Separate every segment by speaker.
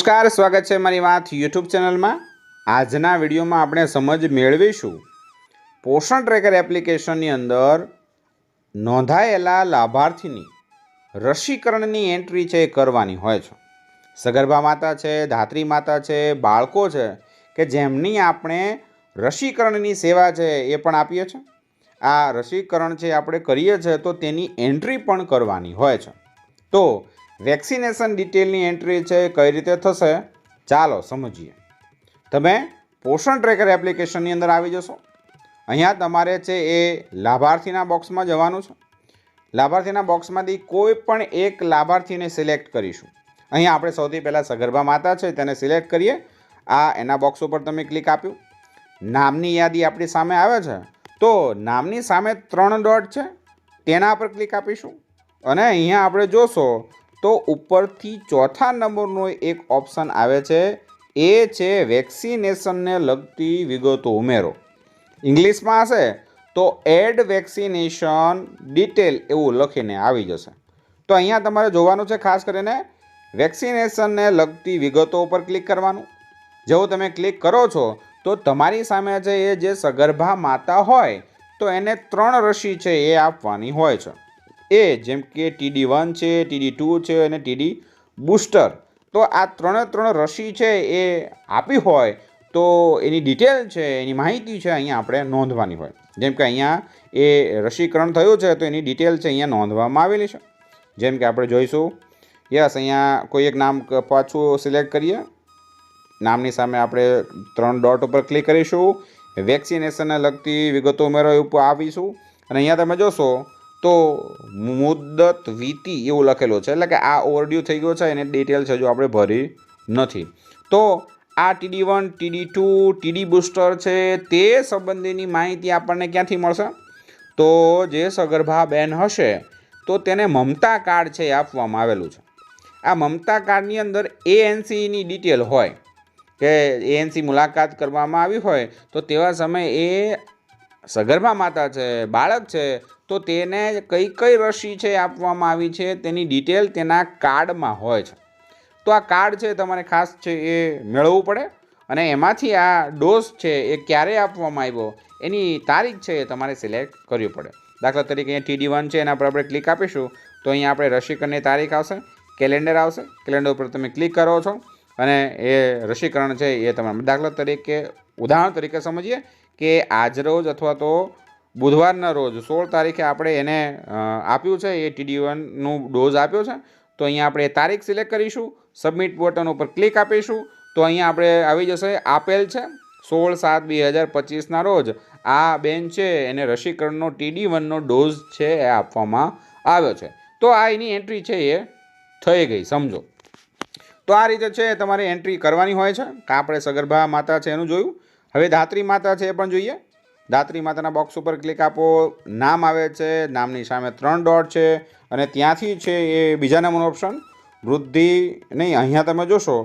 Speaker 1: નમસ્કાર, સ્વાગત છે મારી વાત યુટ્યુબ ચેનલમાં। આજના વિડીયોમાં આપણે સમજ મેળવીશું પોષણ ટ્રેકર એપ્લિકેશનની અંદર નોંધાયેલા લાભાર્થીની રસીકરણની એન્ટ્રી છે એ કરવાની હોય છે। સગર્ભા માતા છે, ધાત્રી માતા છે, બાળકો છે કે જેમની આપણે રસીકરણની સેવા છે એ પણ આપીએ છીએ। આ રસીકરણ છે આપણે કરીએ છીએ તો તેની એન્ટ્રી પણ કરવાની હોય છે। તો વેક્સિનેશન ડિટેલની એન્ટ્રી છે કઈ રીતે થશે ચાલો સમજીએ। તમે પોષણ ટ્રેકર એપ્લિકેશનની અંદર આવી જશો। અહીંયા તમારે છે એ લાભાર્થીના બોક્સમાં જવાનું છે। લાભાર્થીના બોક્સમાંથી કોઈ પણ એક લાભાર્થીને સિલેક્ટ કરીશું। અહીંયા આપણે સૌથી પહેલાં સગર્ભા માતા છે તેને સિલેક્ટ કરીએ। આ એના બોક્સ ઉપર તમે ક્લિક આપ્યું, નામની યાદી આપણી સામે આવે છે તો નામની સામે 3 ડોટ છે તેના પર ક્લિક આપીશું અને અહીંયા આપણે જોશો તો ઉપરથી ચોથા નંબરનો એક ઓપ્શન આવે છે, એ છે વેક્સિનેશનને લગતી વિગતો ઉમેરો। ઇંગ્લિશમાં હશે તો એડ વેક્સિનેશન ડિટેલ એવું લખીને આવી જશે। તો અહીંયા તમારે જોવાનું છે ખાસ કરીને વેક્સિનેશનને લગતી વિગતો ઉપર ક્લિક કરવાનું। જેવું તમે ક્લિક કરો છો તો તમારી સામે છે એ જે સગર્ભા માતા હોય તો એને 3 રસી છે એ આપવાની હોય છે। એ જેમ કે TD1 છે, TD2 છે અને TD બૂસ્ટર। તો આ 3 રસી છે એ આપી હોય તો એની ડિટેલ છે, એની માહિતી છે અહીંયા આપણે નોંધવાની હોય। જેમ કે અહીંયા એ રસીકરણ થયું છે તો એની ડિટેલ છે અહીંયા નોંધવામાં આવેલી છે। જેમ કે આપણે જોઈશું, યસ, અહીંયા કોઈ એક નામ પાછું સિલેક્ટ કરીએ। નામની સામે આપણે 3 ડોટ ઉપર ક્લિક કરીશું, વેક્સિનેશનને લગતી વિગતો ઉમેરો ઉપર આવીશું અને અહીંયા તમે જોશો તો મુદ્દત વીતી એવું લખેલું છે, એટલે કે આ ઓવરડ્યુ થઈ ગયો છે, એને ડિટેલ છે જો આપણે ભરી નથી। તો આ TD1, TD2, TD બૂસ્ટર છે તે સંબંધીની માહિતી આપણને ક્યાંથી મળશે? તો જે સગર્ભા બેન હશે તો તેને મમતા કાર્ડ છે આપવામાં આવેલું છે। આ મમતા કાર્ડની અંદર ANCની ડિટેલ હોય કે ANC મુલાકાત કરવામાં આવી હોય તો તેવા સમયે એ સગર્ભા માતા છે, બાળક છે તો તેને કઈ કઈ રસી છે આપવામાં આવી છે તેની ડિટેલ તેના કાર્ડમાં હોય છે। તો આ કાર્ડ છે તમારે ખાસ છે એ મેળવવું પડે અને એમાંથી આ ડોઝ છે એ ક્યારે આપવામાં આવ્યો એની તારીખ છે એ તમારે સિલેક્ટ કરવી પડે। દાખલા તરીકે અહીંયા TD1 છે એના પર આપણે ક્લિક આપીશું તો અહીંયા આપણે રસીકરણની તારીખ આવશે, કેલેન્ડર આવશે। કેલેન્ડર ઉપર તમે ક્લિક કરો છો અને એ રસીકરણ છે એ તમારે, દાખલા તરીકે ઉદાહરણ તરીકે સમજીએ કે આજ રોજ અથવા તો બુધવારના રોજ 16 તારીખે આપણે એને આપ્યું છે, એ TD1નું ડોઝ આપ્યો છે। તો અહીંયા આપણે તારીખ સિલેક્ટ કરીશું, સબમિટ બટન ઉપર ક્લિક આપીશું તો અહીંયા આપણે આવી જશે આપેલ છે 16/7/2025ના રોજ આ બેન છે એને રસીકરણનો TD1નો ડોઝ છે એ આપવામાં આવ્યો છે। તો આ એની એન્ટ્રી છે એ થઈ ગઈ, સમજો। તો આ રીતે છે તમારે એન્ટ્રી કરવાની હોય છે કે આપણે સગર્ભા માતા છે એનું જોયું। હવે ધાત્રી માતા છે એ પણ જોઈએ। ધાત્રી માતાના બોક્સ ઉપર ક્લિક આપો, નામ આવે છે, નામની સામે 3 ડોટ છે અને ત્યાંથી છે એ બીજા નંબરનો ઓપ્શન વૃદ્ધિ નહીં, અહીંયા તમે જોશો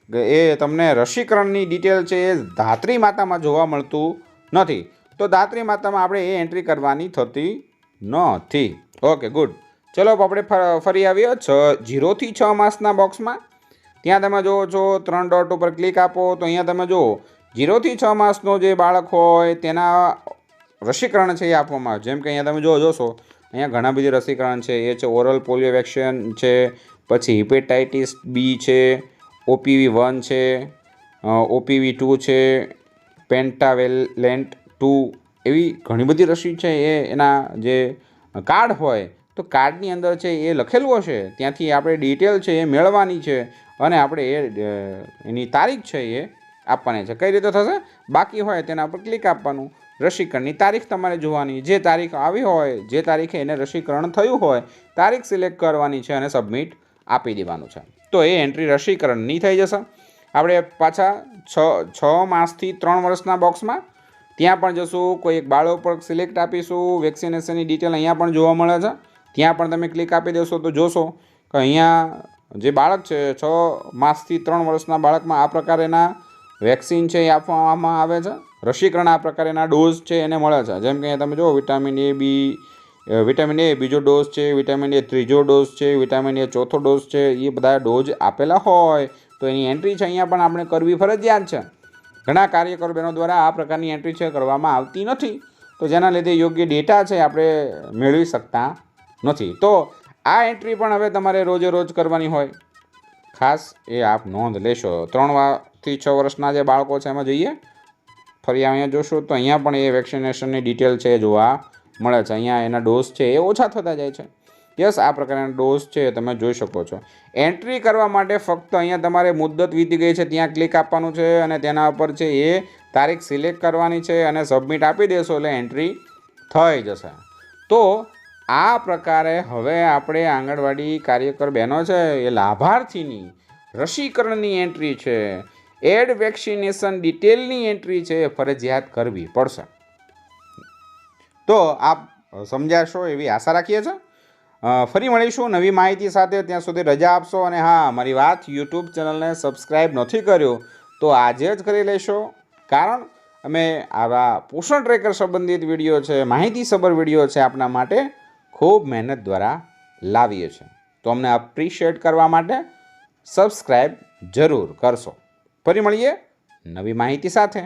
Speaker 1: કે એ તમને રસીકરણની ડિટેલ છે એ ધાત્રી માતામાં જોવા મળતું નથી। તો ધાત્રી માતામાં આપણે એ એન્ટ્રી કરવાની થતી નથી। Okay, good. ચલો આપણે ફરી આવીએ 0 થી 6 માસના બોક્સમાં। ત્યાં તમે જુઓ છો 3 ડોટ ઉપર ક્લિક આપો તો અહીંયા તમે જુઓ 0 થી 6 માસનો જે બાળક હોય તેના રસીકરણ છે એ આપવામાં આવે। જેમ કે અહીંયા તમે જોશો અહીંયા ઘણા બધી રસીકરણ છે એ છે ઓરલ પોલિયો વેક્સિન છે, પછી હિપેટાઇટિસ B છે, OPV1 છે, OPV2 છે, પેન્ટાવેલેન્ટ 2, એવી ઘણી બધી રસી છે એ એના જે કાર્ડ હોય તો કાર્ડની અંદર છે એ લખેલું હશે, ત્યાંથી આપણે ડિટેલ છે એ મેળવવાની છે અને આપણે એની તારીખ છે એ આપવાની છે। કઈ રીતે થશે? બાકી હોય તેના પર ક્લિક આપવાનું, રસીકરણની તારીખ તમારે જોવાની, જે તારીખ આવી હોય, જે તારીખે એને રસીકરણ થયું હોય તારીખ સિલેક્ટ કરવાની છે અને સબમિટ આપી દેવાનું છે। તો એ એન્ટ્રી રસીકરણની થઈ જશે। આપણે પાછા 6 માસથી 3 વર્ષના બોક્સમાં ત્યાં પણ જશું, કોઈ એક બાળક પર સિલેક્ટ આપીશું, વેક્સિનેશનની ડિટેલ અહીંયા પણ જોવા મળે છે, ત્યાં પણ તમે ક્લિક આપી દેશો તો જોશો કે અહીંયા જે બાળક છે 6 માસથી 3 વર્ષના બાળકમાં આ પ્રકારેના વેક્સિન છે એ આપવામાં આવે છે, રસીકરણ આ પ્રકારેના ડોઝ છે એને મળે છે। જેમ કે અહીંયા તમે જુઓ વિટામિન A બીજો ડોઝ છે, વિટામિન A ત્રીજો ડોઝ છે, વિટામિન A ચોથો ડોઝ છે, એ બધા ડોઝ આપેલા હોય તો એની એન્ટ્રી છે અહીંયા પણ આપણે કરવી ફરજિયાત છે. ઘણા કાર્યકર બહેનો દ્વારા આ પ્રકારની એન્ટ્રી છે કરવામાં આવતી નથી, તો જેના લીધે યોગ્ય ડેટા છે આપણે મેળવી શકતા નથી. તો આ એન્ટ્રી પણ હવે તમારે રોજે રોજ કરવાની હોય, ખાસ એ આપ નોંધ લેશો. 3 થી 6 વર્ષના જે બાળકો છે એમાં જોઈએ, ફરી અહીંયા જોશો તો અહીંયા પણ એ વેક્સિનેશનની ડિટેલ છે એ જોવા મળે છે. અહીંયા એના ડોઝ છે એ ઓછા થતા જાય છે. યસ, આ પ્રકારના ડોઝ છે તમે જોઈ શકો છો. એન્ટ્રી કરવા માટે ફક્ત અહીંયા તમારે મુદ્દત વીતી ગઈ છે ત્યાં ક્લિક આપવાનું છે અને તેના ઉપર છે એ તારીખ સિલેક્ટ કરવાની છે અને સબમિટ આપી દેશો એટલે એન્ટ્રી થઈ જશે. તો આ પ્રકારે હવે આપણે આંગણવાડી કાર્યકર બહેનો છે એ લાભાર્થીની રસીકરણની એન્ટ્રી છે, એડ વેક્સિનેશન ડિટેલની એન્ટ્રી છે એ ફરજિયાત કરવી પડશે. તો આપ સમજાશો એવી આશા રાખીએ છીએ. ફરી મળીશું નવી માહિતી સાથે. ત્યાં સુધી રજા આપશો. અને હા, મારી વાત યુટ્યુબ ચેનલને સબસ્ક્રાઈબ નથી કર્યું તો આજે જ કરી લેશો, કારણ અમે આવા પોષણ ટ્રેકર સંબંધિત વિડીયો છે, માહિતીસભર વિડીયો છે આપના માટે ખૂબ મહેનત દ્વારા લાવીએ છીએ. તો અમને અપ્રિશિએટ કરવા માટે સબસ્ક્રાઈબ જરૂર કરશો. ફરી મળીએ નવી માહિતી સાથે.